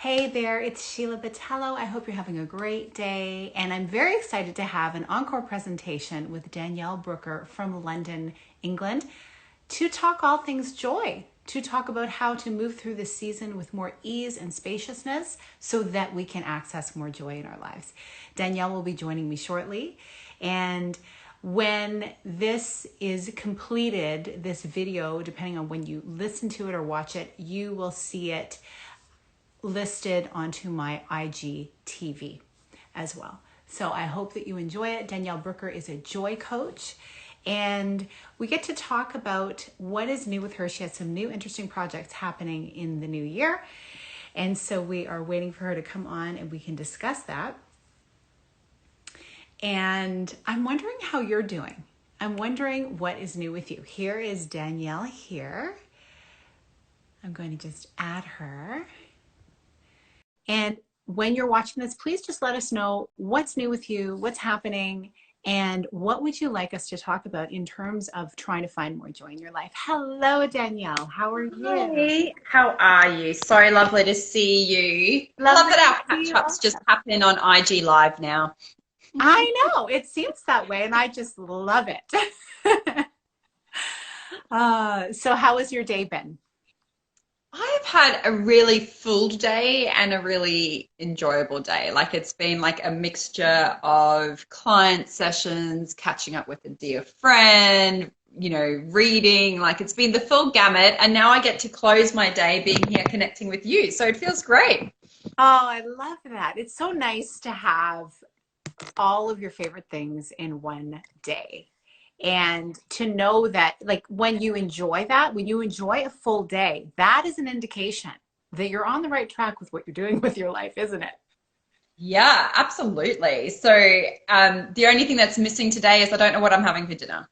Hey there, it's Sheila Botelho. I hope you're having a great day. And I'm very excited to have an encore presentation with Danielle Brooker from London, England, to talk all things joy, to talk about how to move through this season with more ease and spaciousness so that we can access more joy in our lives. Danielle will be joining me shortly. And when this is completed, this video, depending on when you listen to it or watch it, you will see it listed onto my IGTV as well. So I hope that you enjoy it. Danielle Brooker is a joy coach, and we get to talk about what is new with her. She has some new interesting projects happening in the new year. And so we are waiting for her to come on and we can discuss that. And I'm wondering how you're doing. I'm wondering what is new with you. Here is Danielle here. I'm going to just add her. And when you're watching this, please just let us know what's new with you, what's happening, and what would you like us to talk about in terms of trying to find more joy in your life. Hello, Danielle. How are you? Hey, how are you? So lovely to see you. Love that our catch-ups just happen on IG Live now. I know. It seems that way, and I just love it. So how has your day been? I've had a really full day and a really enjoyable day. Like it's been like a mixture of client sessions, catching up with a dear friend, reading, like it's been the full gamut. And now I get to close my day being here connecting with you. So it feels great. Oh, I love that. It's so nice to have all of your favorite things in one day. And to know that, like, when you enjoy that, when you enjoy a full day, that is an indication that you're on the right track with what you're doing with your life, isn't it? Yeah, absolutely. So the only thing that's missing today is I don't know what I'm having for dinner.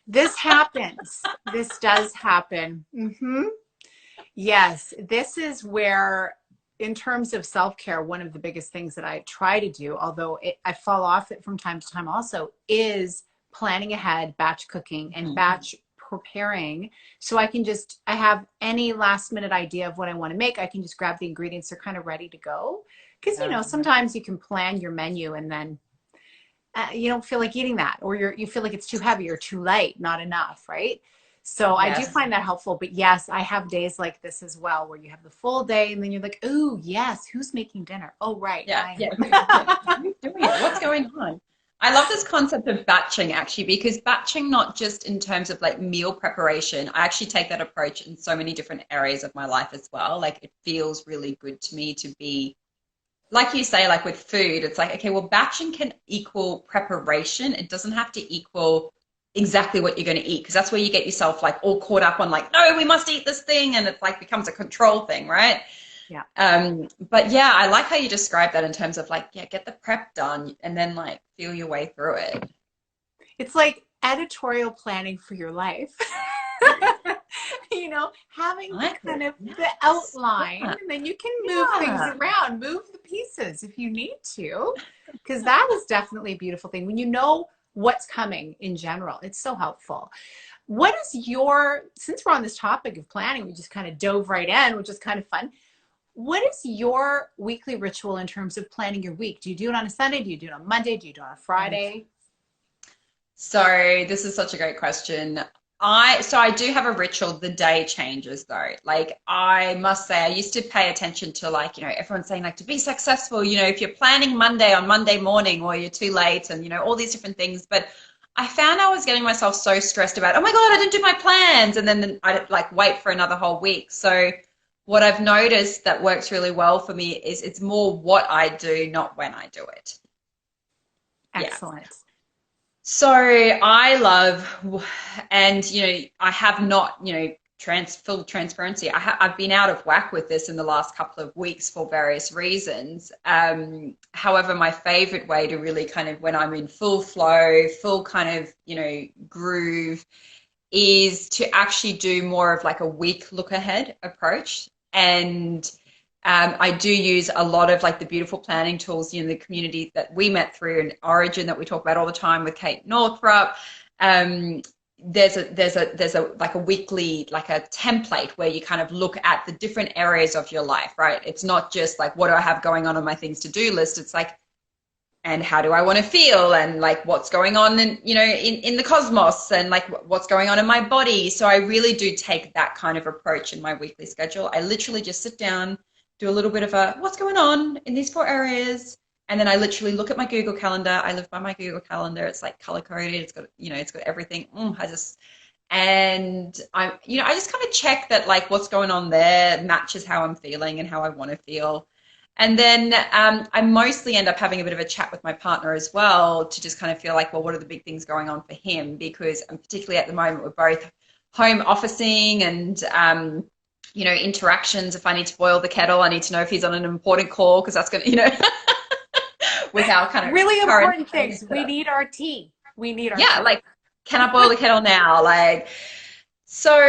This happens. This does happen. Yes, this is where, in terms of self-care, one of the biggest things that I try to do, although I fall off it from time to time also, is planning ahead, batch cooking and batch preparing. So I have any last minute idea of what I want to make. I can just grab the ingredients. They're kind of ready to go. Because, sometimes you can plan your menu and then you don't feel like eating that, or you feel like it's too heavy or too light, not enough, right? So yes. I do find that helpful. But yes, I have days like this as well, where you have the full day and then you're like, oh, yes, who's making dinner? Oh, right. Yeah. Who's doing it? What's going on? I love this concept of batching, actually, because batching, not just in terms of like meal preparation, I actually take that approach in so many different areas of my life as well. Like it feels really good to me to be, like you say, like with food, it's like, okay, well, batching can equal preparation. It doesn't have to equal exactly what you're going to eat, because that's where you get yourself like all caught up on like, no, we must eat this thing, and it's like becomes a control thing, right? Yeah. But yeah, I like how you describe that in terms of like, yeah, get the prep done and then like feel your way through it. It's like editorial planning for your life. Having kind of the outline, and then you can move things around, move the pieces if you need to, because that is definitely a beautiful thing when you know what's coming in general. It's so helpful. What is since we're on this topic of planning, we just kind of dove right in, which is kind of fun. What is your weekly ritual in terms of planning your week? Do you do it on a Sunday? Do you do it on Monday? Do you do it on a Friday? So this is such a great question. I do have a ritual. The day changes though. Like I must say, I used to pay attention to like, everyone's saying like to be successful, if you're planning Monday on Monday morning or you're too late and, all these different things. But I found I was getting myself so stressed about, oh my God, I didn't do my plans. And then I'd like wait for another whole week. So what I've noticed that works really well for me is it's more what I do, not when I do it. Excellent. Yeah. So I love, and I have not, full transparency. I've been out of whack with this in the last couple of weeks for various reasons. However, my favorite way to really kind of, when I'm in full flow, full kind of, groove, is to actually do more of like a week look ahead approach. And I do use a lot of like the beautiful planning tools, the community that we met through in Origin that we talk about all the time with Kate Northrup. there's a like a weekly, like a template where you kind of look at the different areas of your life, right? It's not just like, what do I have going on my things to do list? It's like, and how do I want to feel, and like what's going on in, in the cosmos, and like what's going on in my body. So I really do take that kind of approach in my weekly schedule. I literally just sit down, do a little bit of a what's going on in these 4 areas, and then I literally look at my Google Calendar. I live by my Google Calendar. It's like color coded. It's got, it's got everything. And I just kind of check that like what's going on there matches how I'm feeling and how I want to feel. And then I mostly end up having a bit of a chat with my partner as well, to just kind of feel like, well, what are the big things going on for him? Because particularly at the moment, we're both home officing, and, interactions. If I need to boil the kettle, I need to know if he's on an important call, because that's going to, with our kind of really important things. We need our tea. We need our tea. Like, can I boil the kettle now? Like, so,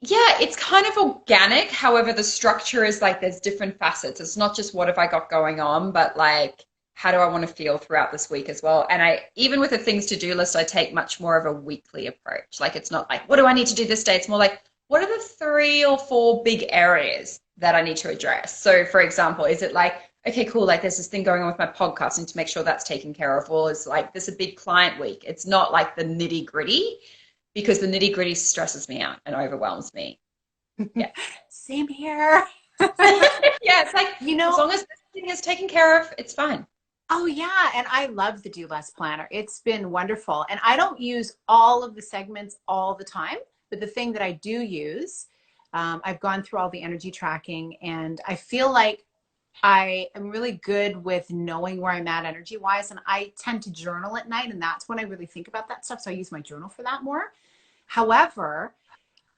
it's kind of organic. However, the structure is like there's different facets. It's not just what have I got going on, but like how do I want to feel throughout this week as well. And even with the things to do list, I take much more of a weekly approach. Like, it's not like, what do I need to do this day? It's more like, what are the 3 or 4 big areas that I need to address? So for example, is it like, okay, cool, like there's this thing going on with my podcast, and to make sure that's taken care of? Or it's like, there's a big client week. It's not like the nitty gritty, because the nitty gritty stresses me out and overwhelms me. Yeah. Same here. It's like, as long as this thing is taken care of, it's fine. Oh yeah. And I love the Do Less Planner. It's been wonderful. And I don't use all of the segments all the time, but the thing that I do use, I've gone through all the energy tracking, and I feel like I am really good with knowing where I'm at energy wise. And I tend to journal at night, and that's when I really think about that stuff. So I use my journal for that more. However,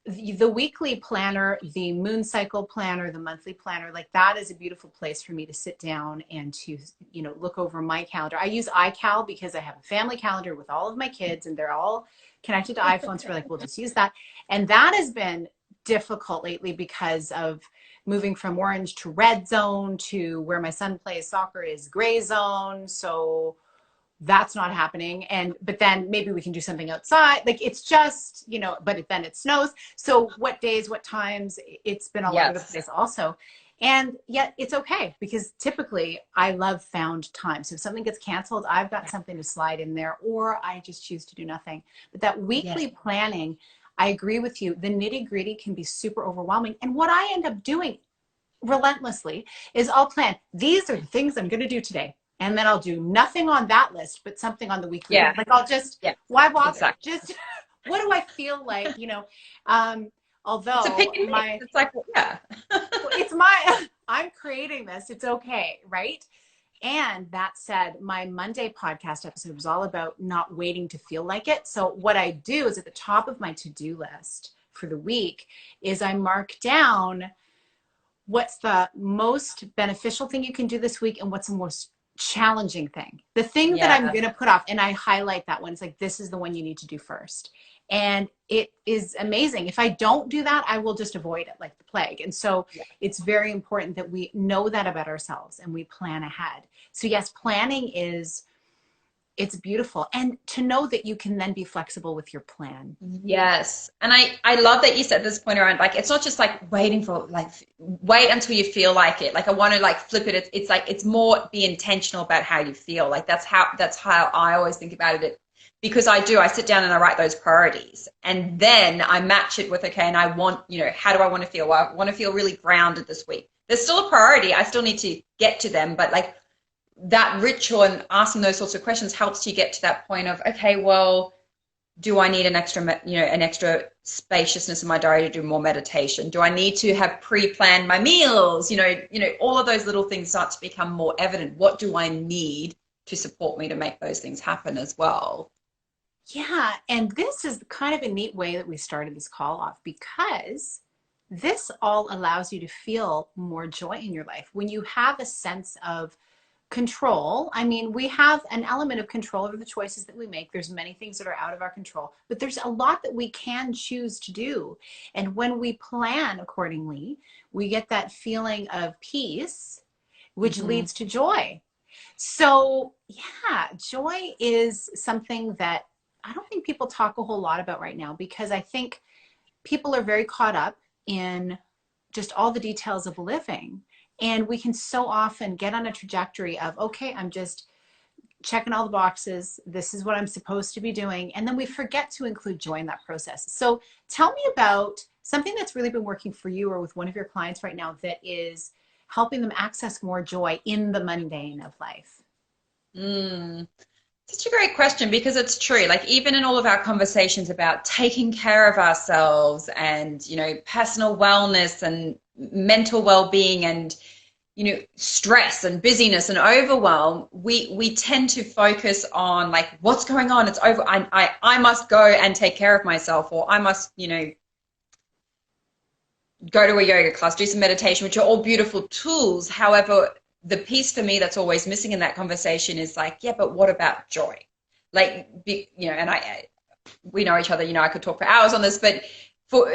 the weekly planner, the moon cycle planner, the monthly planner, like that is a beautiful place for me to sit down and to, look over my calendar. I use iCal because I have a family calendar with all of my kids, and they're all connected to iPhones. We're like, we'll just use that. And that has been difficult lately because of moving from orange to red zone, to where my son plays soccer is gray zone. So that's not happening. But then maybe we can do something outside. Like, it's just, but then it snows. So what days, what times, it's been all over the place also. And yet it's okay, because typically I love found time. So if something gets canceled, I've got something to slide in there, or I just choose to do nothing. But that weekly planning, I agree with you. The nitty gritty can be super overwhelming. And what I end up doing relentlessly is I'll plan, these are the things I'm going to do today. And then I'll do nothing on that list, but something on the weekly. Yeah. Like, I'll just, why bother? Exactly. Just, what do I feel like, although it's a pick and mix. It's like, it's I'm creating this. It's okay. Right. And that said, my Monday podcast episode was all about not waiting to feel like it. So what I do is, at the top of my to-do list for the week is I mark down what's the most beneficial thing you can do this week, and what's the most challenging thing. The thing that I'm going to put off, and I highlight that one. It's like, this is the one you need to do first. And it is amazing. If I don't do that, I will just avoid it like the plague. And so it's very important that we know that about ourselves and we plan ahead. So yes, planning it's beautiful. And to know that you can then be flexible with your plan. Yes. And I love that you said this point around, like, it's not just like waiting for, like, wait until you feel like it. Like, I want to like flip it. It's like, it's more be intentional about how you feel. Like, that's how I always think about it. Because I sit down and I write those priorities, and then I match it with, okay, and I want, how do I want to feel? Well, I want to feel really grounded this week. There's still a priority. I still need to get to them, but like, that ritual and asking those sorts of questions helps you get to that point of, okay, well, do I need an extra spaciousness in my diary to do more meditation? Do I need to have pre-planned my meals? All of those little things start to become more evident. What do I need to support me to make those things happen as well? Yeah. And this is kind of a neat way that we started this call off, because this all allows you to feel more joy in your life. When you have a sense of control, I mean, we have an element of control over the choices that we make. There's many things that are out of our control, but there's a lot that we can choose to do. And when we plan accordingly, we get that feeling of peace, which leads to joy. So yeah, joy is something that I don't think people talk a whole lot about right now, because I think people are very caught up in just all the details of living. And we can so often get on a trajectory of, okay, I'm just checking all the boxes. This is what I'm supposed to be doing. And then we forget to include joy in that process. So tell me about something that's really been working for you or with one of your clients right now that is helping them access more joy in the mundane of life. Such a great question, because it's true. Like, even in all of our conversations about taking care of ourselves and, personal wellness and mental well-being and, stress and busyness and overwhelm, we tend to focus on like, what's going on? It's over. I must go and take care of myself, or I must, go to a yoga class, do some meditation, which are all beautiful tools. However, the piece for me that's always missing in that conversation is like, yeah, but what about joy? Like, and we know each other, I could talk for hours on this, but for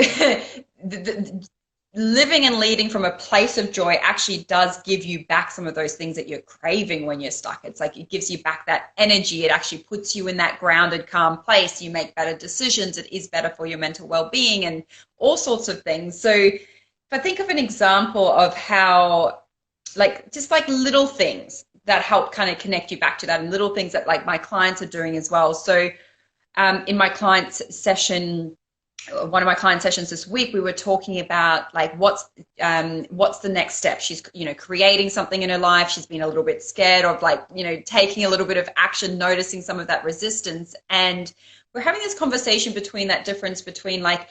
living and leading from a place of joy actually does give you back some of those things that you're craving when you're stuck. It's like it gives you back that energy. It actually puts you in that grounded, calm place. You make better decisions. It is better for your mental well-being and all sorts of things. So if I think of an example of how, like, just like little things that help kind of connect you back to that, and little things that like my clients are doing as well. So in my client's session, one of my client sessions this week, we were talking about like what's the next step. She's creating something in her life. She's been a little bit scared of like taking a little bit of action, noticing some of that resistance, and we're having this conversation between that difference between like,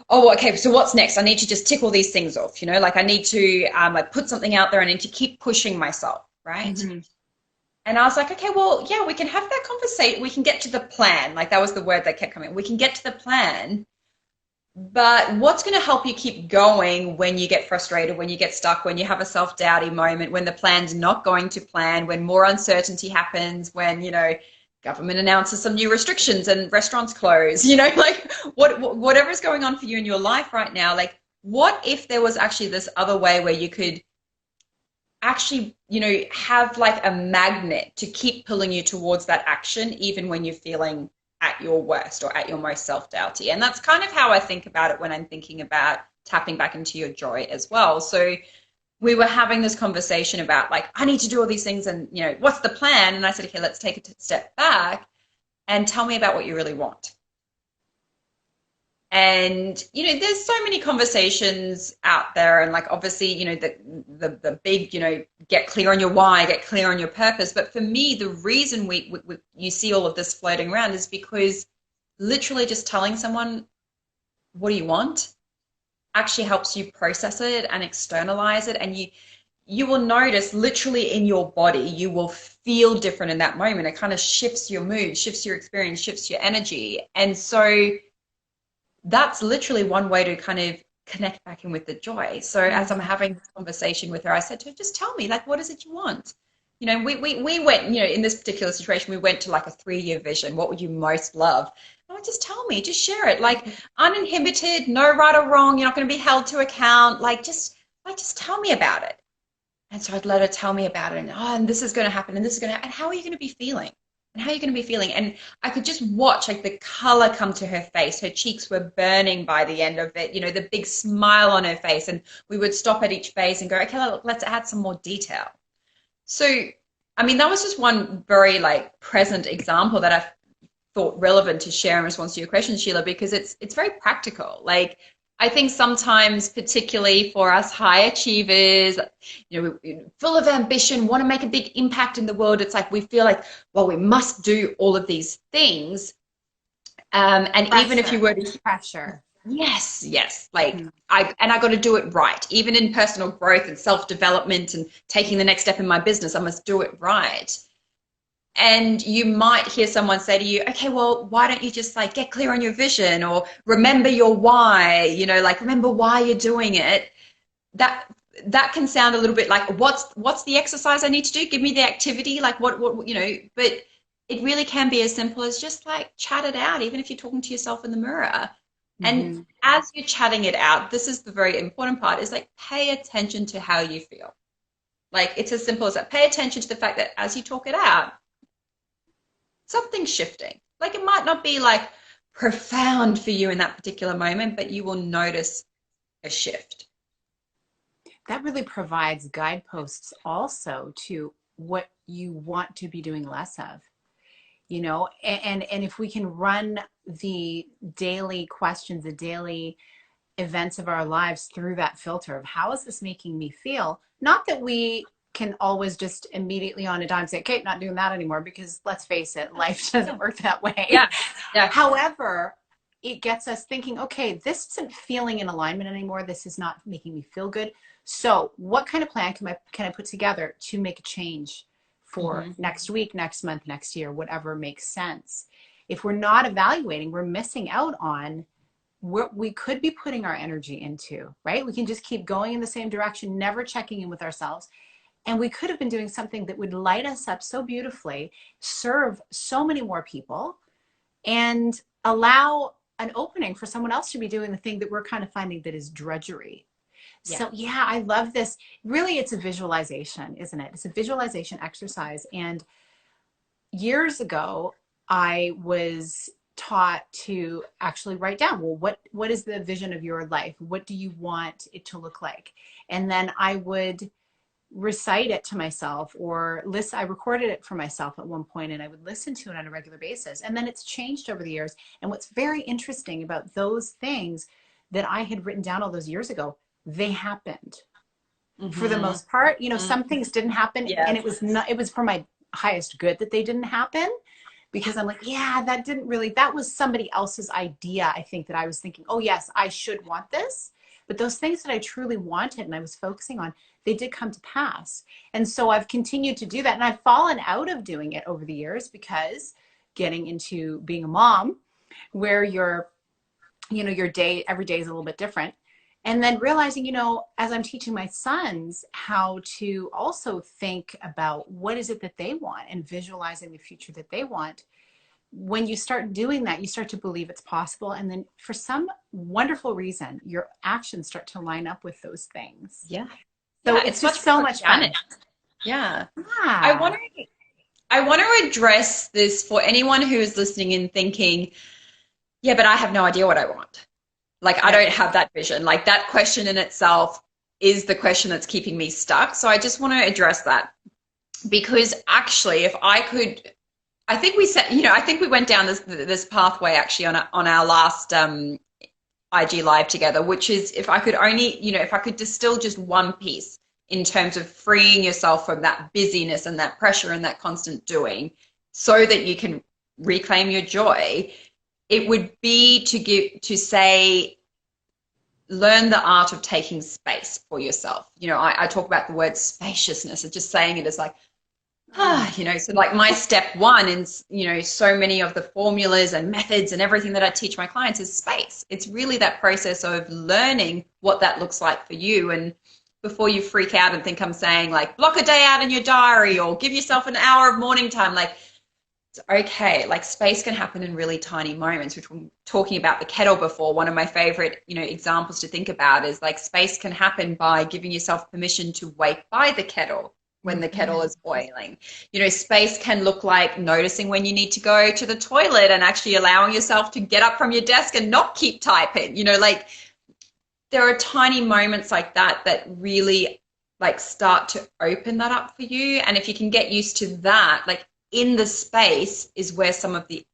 oh, okay, so what's next? I need to just tick all these things off, like I need to like put something out there. I need to keep pushing myself, right? Mm-hmm. And I was like, okay, well, yeah, we can have that conversation. We can get to the plan. Like, that was the word that kept coming. We can get to the plan. But what's going to help you keep going when you get frustrated, when you get stuck, when you have a self-doubty moment, when the plan's not going to plan, when more uncertainty happens, when, government announces some new restrictions and restaurants close, like whatever's going on for you in your life right now, like what if there was actually this other way where you could actually, have like a magnet to keep pulling you towards that action, even when you're feeling at your worst or at your most self-doubty. And that's kind of how I think about it when I'm thinking about tapping back into your joy as well. So we were having this conversation about like, I need to do all these things and, what's the plan? And I said, okay, let's take a step back and tell me about what you really want. And, there's so many conversations out there, and like, obviously, the big, get clear on your why, get clear on your purpose. But for me, the reason you see all of this floating around is because literally just telling someone, what do you want, actually helps you process it and externalize it. And you will notice literally in your body, you will feel different in that moment. It kind of shifts your mood, shifts your experience, shifts your energy. And so that's literally one way to kind of connect back in with the joy. So as I'm having this conversation with her, I said to her, just tell me, like, what is it you want? We went, in this particular situation, we went to like a 3-year vision. What would you most love? Oh, just tell me, just share it. Like, uninhibited, no right or wrong. You're not going to be held to account. Just tell me about it. And so I'd let her tell me about it. And this is going to happen, and this is going to happen. And how are you going to be feeling? And how are you going to be feeling? And I could just watch like the color come to her face. Her cheeks were burning by the end of it, the big smile on her face. And we would stop at each phase and go, okay, look, let's add some more detail. So, I mean, that was just one very like present example that I thought relevant to share in response to your question, Sheila, because it's very practical. Like, I think sometimes, particularly for us high achievers, full of ambition, want to make a big impact in the world, it's like we feel like, well, we must do all of these things. And pressure. Even if you were to pressure. Yes. Like I got to do it right. Even in personal growth and self-development and taking the next step in my business, I must do it right. And you might hear someone say to you, okay, well, why don't you just like get clear on your vision, or remember your why, like remember why you're doing it. That can sound a little bit like, what's the exercise I need to do? Give me the activity, like what, but it really can be as simple as just like chat it out, even if you're talking to yourself in the mirror. And as you're chatting it out, this is the very important part, is like pay attention to how you feel. Like, it's as simple as that. Pay attention to the fact that as you talk it out, something's shifting. Like it might not be like profound for you in that particular moment, but you will notice a shift. That really provides guideposts also to what you want to be doing less of, you know, and if we can run the daily questions, the daily events of our lives through that filter of how is this making me feel? Not that we can always just immediately on a dime say, okay, not doing that anymore, because let's face it, life doesn't work that way. Yeah. Yeah. However, it gets us thinking, okay, this isn't feeling in alignment anymore. This is not making me feel good. So what kind of plan can I put together to make a change for next week, next month, next year, whatever makes sense? If we're not evaluating, we're missing out on what we could be putting our energy into, right? We can just keep going in the same direction, never checking in with ourselves. And we could have been doing something that would light us up so beautifully, serve so many more people, and allow an opening for someone else to be doing the thing that we're kind of finding that is drudgery. Yeah. So yeah, I love this. Really, it's a visualization, isn't it? It's a visualization exercise. And years ago, I was taught to actually write down, well, what is the vision of your life? What do you want it to look like? And then I would recite it to myself, or listen. I recorded it for myself at one point, and I would listen to it on a regular basis. And then it's changed over the years. And what's very interesting about those things that I had written down all those years ago, they happened for the most part. You know, some things didn't happen, and it was for my highest good that they didn't happen, because I'm like, yeah, that was somebody else's idea. I think that I was thinking, oh yes, I should want this. But those things that I truly wanted and I was focusing on, they did come to pass. And so I've continued to do that. And I've fallen out of doing it over the years, because getting into being a mom, where your day, every day is a little bit different. And then realizing, as I'm teaching my sons how to also think about what is it that they want and visualizing the future that they want, when you start doing that, you start to believe it's possible. And then for some wonderful reason, your actions start to line up with those things. Yeah. So Yeah, it's just so much fun. Yeah. Yeah. I want to address this for anyone who is listening and thinking, yeah, but I have no idea what I want. Like, I don't have that vision. Like, that question in itself is the question that's keeping me stuck. So I just want to address that, because actually, if I could, I think we went down this pathway actually on our last IG live together, which is, if I could distill just one piece in terms of freeing yourself from that busyness and that pressure and that constant doing, so that you can reclaim your joy, it would be learn the art of taking space for yourself. I talk about the word spaciousness, and just saying it is like, so like my step one in, so many of the formulas and methods and everything that I teach my clients is space. It's really that process of learning what that looks like for you. And before you freak out and think I'm saying like block a day out in your diary or give yourself an hour of morning time, like, it's okay. Like, space can happen in really tiny moments, which we're talking about the kettle before. One of my favorite, examples to think about is like, space can happen by giving yourself permission to wait by the kettle when the kettle is boiling. Space can look like noticing when you need to go to the toilet and actually allowing yourself to get up from your desk and not keep typing. Like, there are tiny moments like that that really like start to open that up for you. And if you can get used to that, like, in the space is where some of the,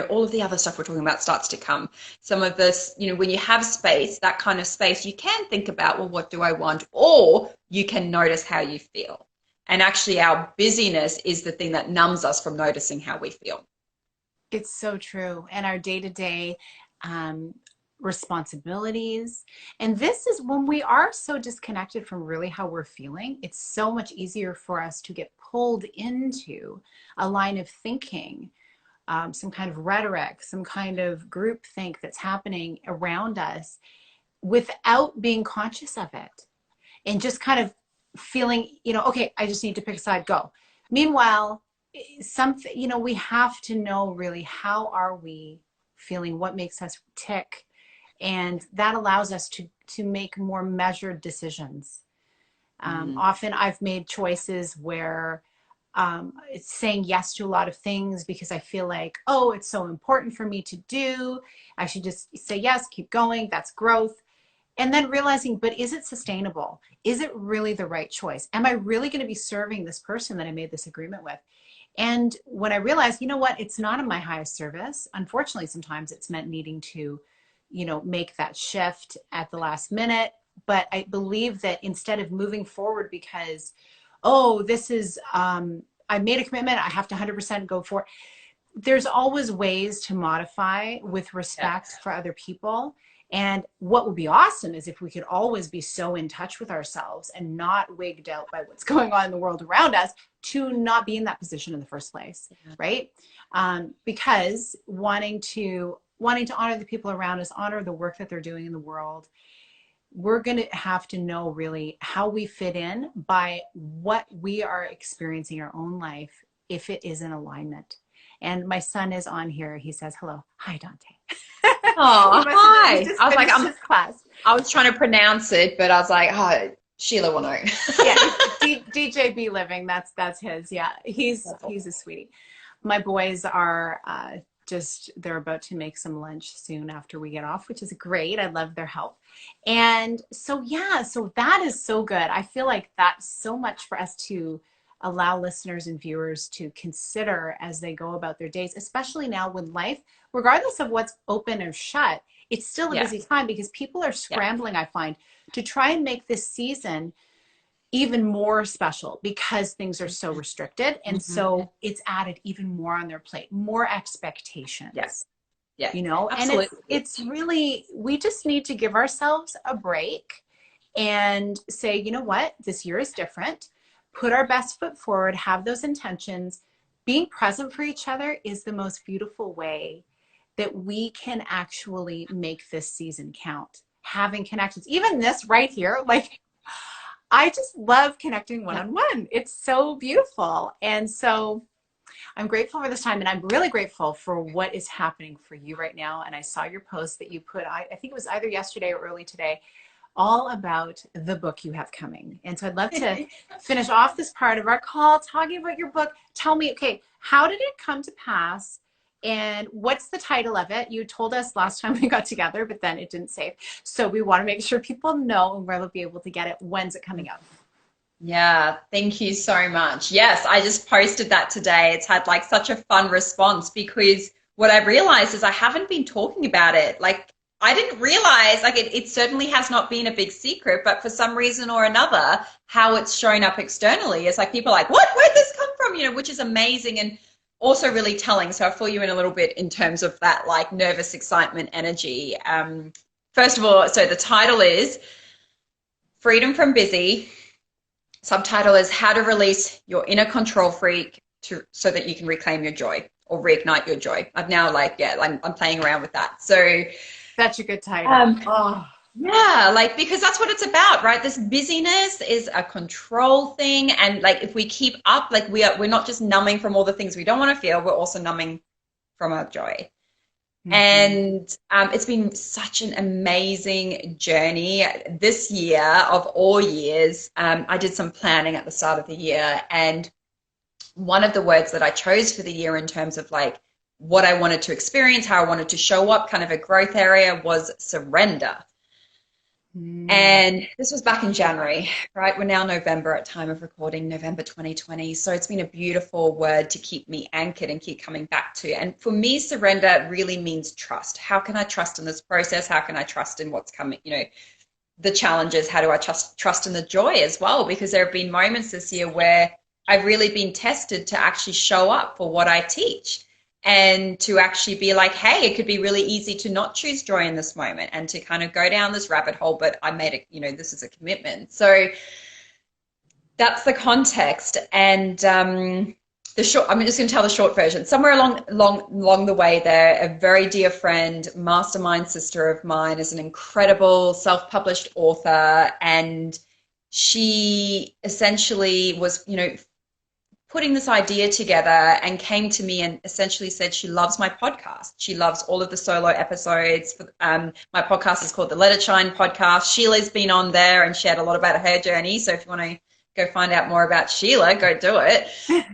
all of the other stuff we're talking about starts to come. Some of this, when you have space, that kind of space, you can think about, well, what do I want? Or you can notice how you feel. And actually, our busyness is the thing that numbs us from noticing how we feel. It's so true. And our day-to-day responsibilities. And this is when we are so disconnected from really how we're feeling, it's so much easier for us to get pulled into a line of thinking, some kind of rhetoric, some kind of group think that's happening around us, without being conscious of it, and just kind of feeling, okay, I just need to pick a side, go. Meanwhile, we have to know really, how are we feeling, what makes us tick, and that allows us to make more measured decisions. Often I've made choices where It's saying yes to a lot of things because I feel like, oh, it's so important for me to do. I should just say yes, keep going. That's growth. And then realizing, but is it sustainable? Is it really the right choice? Am I really going to be serving this person that I made this agreement with? And when I realized, you know what, it's not in my highest service. Unfortunately, sometimes it's meant needing to, make that shift at the last minute. But I believe that instead of moving forward because, oh, this is, I made a commitment, I have to 100% go for it. There's always ways to modify with respect for other people. And what would be awesome is if we could always be so in touch with ourselves and not wigged out by what's going on in the world around us to not be in that position in the first place, right? Because wanting to honor the people around us, honor the work that they're doing in the world, we're going to have to know really how we fit in by what we are experiencing in our own life if it is in alignment. And my son is on here. He says, hello. Hi, Dante. Oh, hi. I was like, class. I was trying to pronounce it, but I was like, oh, Sheila will know. Yeah, DJ B Living. That's his. Yeah, he's a sweetie. My boys are they're about to make some lunch soon after we get off, which is great. I love their help. And so that is so good. I feel like that's so much for us to allow listeners and viewers to consider as they go about their days, especially now when life, regardless of what's open or shut, it's still a busy time because people are scrambling, I find, to try and make this season even more special because things are so restricted. And so it's added even more on their plate, more expectations. Yes. Yeah. Absolutely. And it's really, we just need to give ourselves a break and say, you know what, this year is different. Put our best foot forward, have those intentions. Being present for each other is the most beautiful way that we can actually make this season count. Having connections, even this right here, like I just love connecting one-on-one. It's so beautiful. And so I'm grateful for this time, and I'm really grateful for what is happening for you right now. And I saw your post that you put, I think it was either yesterday or early today, all about the book you have coming. And so I'd love to finish off this part of our call talking about your book. Tell me, okay, how did it come to pass? And what's the title of it? You told us last time we got together, but then it didn't save. So we want to make sure people know and where they'll be able to get it. When's it coming out? Yeah, thank you so much. Yes, I just posted that today. It's had like such a fun response because what I realized is I haven't been talking about it. Like I didn't realize, like it certainly has not been a big secret, but for some reason or another, how it's shown up externally is like people are like, what, where'd this come from? Which is amazing and also really telling. So I'll fill you in a little bit in terms of that like nervous excitement energy. First of all, so the title is Freedom from Busy. Subtitle is How to Release Your Inner Control Freak so that you can reclaim your joy or reignite your joy. I've now I'm playing around with that. So such a good title. Yeah, like because that's what it's about, right? This busyness is a control thing, and like if we keep up, like we're not just numbing from all the things we don't want to feel, we're also numbing from our joy. And it's been such an amazing journey this year of all years. I did some planning at the start of the year, and one of the words that I chose for the year in terms of like what I wanted to experience, how I wanted to show up, kind of a growth area, was surrender. And this was back in January, right? We're now November at time of recording, November 2020. So it's been a beautiful word to keep me anchored and keep coming back to. And for me, surrender really means trust. How can I trust in this process? How can I trust in what's coming? The challenges. How do I trust in the joy as well? Because there have been moments this year where I've really been tested to actually show up for what I teach. And to actually be like, hey, it could be really easy to not choose joy in this moment and to kind of go down this rabbit hole, but I made it, this is a commitment. So that's the context. And I'm just going to tell the short version. Somewhere along the way there, a very dear friend, mastermind sister of mine, is an incredible self-published author. And she essentially was, putting this idea together and came to me and essentially said she loves my podcast. She loves all of the solo episodes. My podcast is called the Let It Shine podcast. Sheila's been on there and shared a lot about her journey. So if you want to go find out more about Sheila, go do it.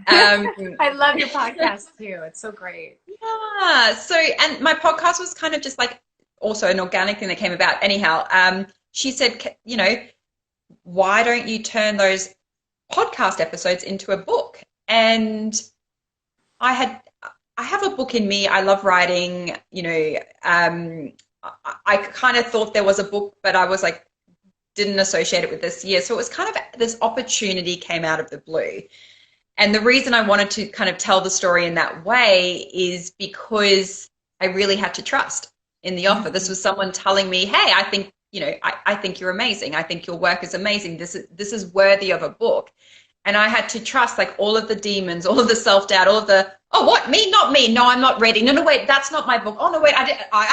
I love your podcast too. It's so great. Yeah. So, and my podcast was kind of just like also an organic thing that came about. Anyhow, she said, you know, why don't you turn those podcast episodes into a book? And I have a book in me. I love writing, you know. I kind of thought there was a book, but I was like, didn't associate it with this year. So it was kind of this opportunity came out of the blue. And the reason I wanted to kind of tell the story in that way is because I really had to trust in the offer. This was someone telling me, hey, I think, you know, I think you're amazing. I think your work is amazing. This is worthy of a book. And I had to trust like all of the demons, all of the self-doubt, all of the, oh, what, me, not me. No, I'm not ready. No, wait, that's not my book. Oh, no, wait, I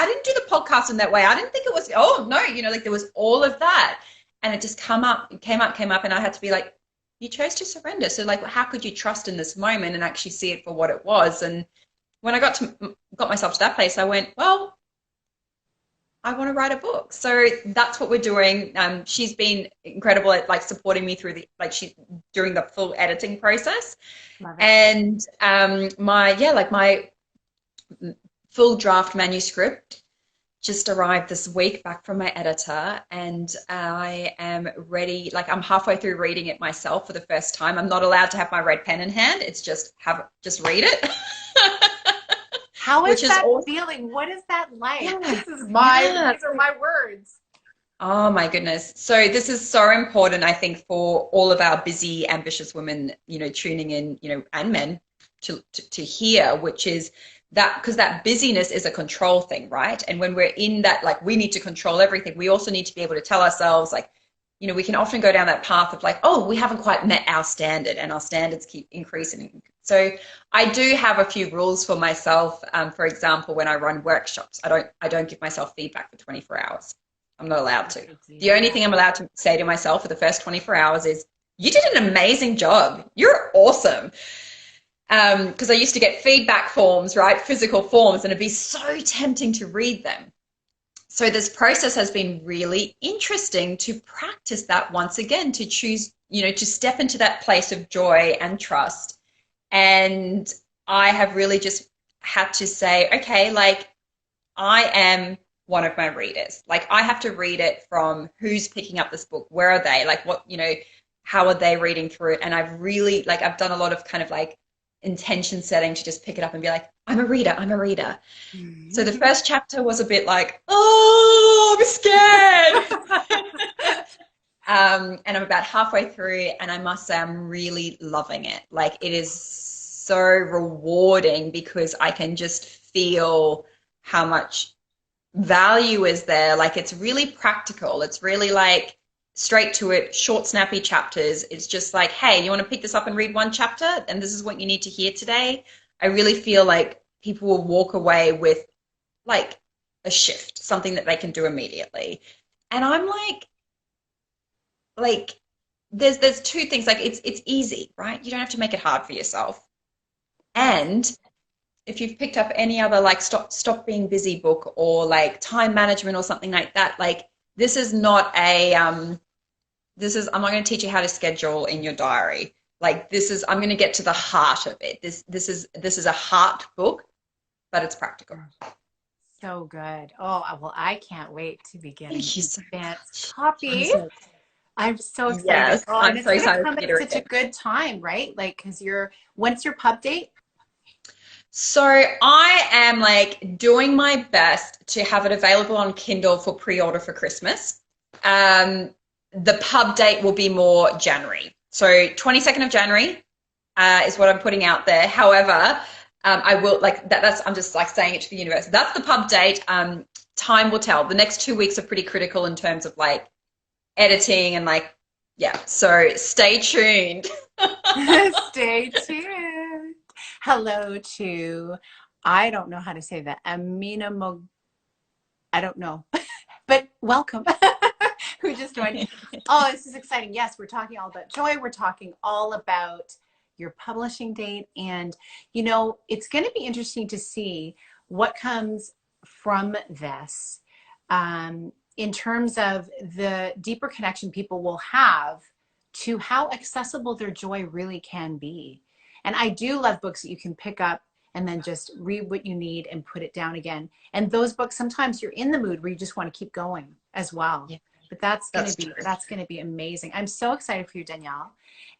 didn't do the podcast in that way. I didn't think it was, oh, no, you know, like there was all of that. And it just came up, and I had to be like, you chose to surrender. So like, how could you trust in this moment and actually see it for what it was? And when I got myself to that place, I went, well, I want to write a book. So that's what we're doing. She's been incredible at like supporting me through during the full editing process. Love it. And my full draft manuscript just arrived this week back from my editor, and I am ready. Like I'm halfway through reading it myself for the first time. I'm not allowed to have my red pen in hand. It's just read it. How is that feeling? What is that like? Yeah, These are my words. Oh my goodness. So this is so important, I think, for all of our busy, ambitious women, you know, tuning in, you know, and men to hear, which is that, because that busyness is a control thing, right? And when we're in that, like, we need to control everything, we also need to be able to tell ourselves, like, you know, we can often go down that path of like, oh, we haven't quite met our standard, and our standards keep increasing. So I do have a few rules for myself. For example, when I run workshops, I don't give myself feedback for 24 hours. I'm not allowed to. The only thing I'm allowed to say to myself for the first 24 hours is, you did an amazing job. You're awesome. Because I used to get feedback forms, right? Physical forms, and it'd be so tempting to read them. So this process has been really interesting to practice that once again, to choose, you know, to step into that place of joy and trust. And I have really just had to say, okay, like, I am one of my readers. Like, I have to read it from who's picking up this book, where are they, like, what, you know, how are they reading through it? And I've really, like, I've done a lot of kind of like intention setting to just pick it up and be like, I'm a reader. Mm-hmm. So the first chapter was a bit like, oh, I'm scared. And I'm about halfway through, and I must say I'm really loving it. Like, it is so rewarding because I can just feel how much value is there. Like, it's really practical. It's really like straight to it, short, snappy chapters. It's just like, hey, you want to pick this up and read one chapter? And this is what you need to hear today. I really feel like people will walk away with like a shift, something that they can do immediately. And I'm like, there's two things. Like, it's easy, right? You don't have to make it hard for yourself. And if you've picked up any other like stop being busy book, or like time management or something like that, like, this is not a I'm not going to teach you how to schedule in your diary. Like, I'm going to get to the heart of it. This is a heart book, but it's practical. So good. Oh, well, I can't wait to begin advanced copy. I'm so excited. Yes, oh, I'm so excited. Come at such a good time, right? Like, because when's your pub date? So I am like doing my best to have it available on Kindle for pre-order for Christmas. The pub date will be more January. So 22nd of January is what I'm putting out there. However, I will, like, I'm just like saying it to the universe. That's the pub date. Time will tell. The next 2 weeks are pretty critical in terms of like editing and like, yeah. So stay tuned. Stay tuned. Hello to, I don't know how to say that, Amina I don't know, but welcome. Who just joined. Oh, this is exciting. Yes, we're talking all about joy. We're talking all about your publishing date. And, you know, it's going to be interesting to see what comes from this in terms of the deeper connection people will have to how accessible their joy really can be. And I do love books that you can pick up and then just read what you need and put it down again. And those books, sometimes you're in the mood where you just want to keep going as well. Yeah, But that's that's going to be amazing. I'm so excited for you, Danielle.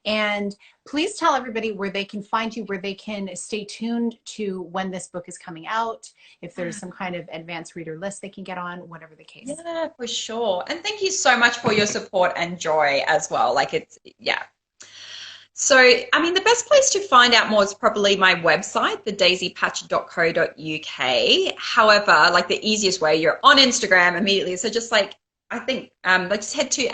And please tell everybody where they can find you, where they can stay tuned to when this book is coming out, if there's some kind of advanced reader list they can get on, whatever the case. Yeah, for sure. And thank you so much for your support and joy as well. Like it's, yeah. So, I mean, the best place to find out more is probably my website, thedaisypatch.co.uk. However, like the easiest way, you're on Instagram immediately. So just like, I think, like just head to,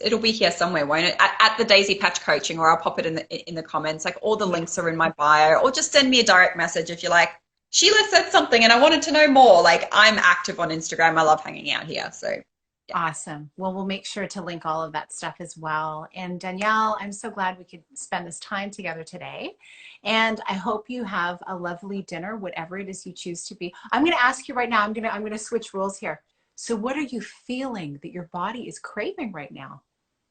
it'll be here somewhere, won't it? At the Daisy Patch Coaching, or I'll pop it in the comments. Like all the links are in my bio, or just send me a direct message if you're like, Sheila said something and I wanted to know more. Like I'm active on Instagram. I love hanging out here. So yeah. Awesome. Well, we'll make sure to link all of that stuff as well. And Danielle, I'm so glad we could spend this time together today. And I hope you have a lovely dinner, whatever it is you choose to be. I'm going to ask you right now, I'm going to switch rules here. So what are you feeling that your body is craving right now?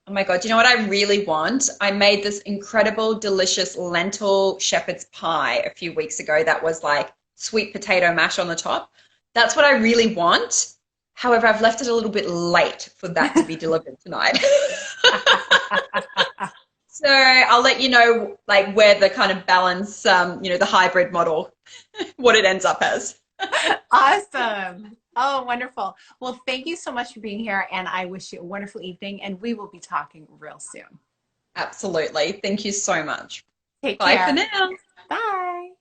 Oh my God, you know what I really want? I made this incredible, delicious lentil shepherd's pie a few weeks ago that was like sweet potato mash on the top. That's what I really want. However, I've left it a little bit late for that to be delivered tonight. So I'll let you know like where the kind of balance, the hybrid model, what it ends up as. Awesome. Oh, wonderful. Well, thank you so much for being here, and I wish you a wonderful evening, and we will be talking real soon. Absolutely. Thank you so much. Take Bye care. for now. Bye.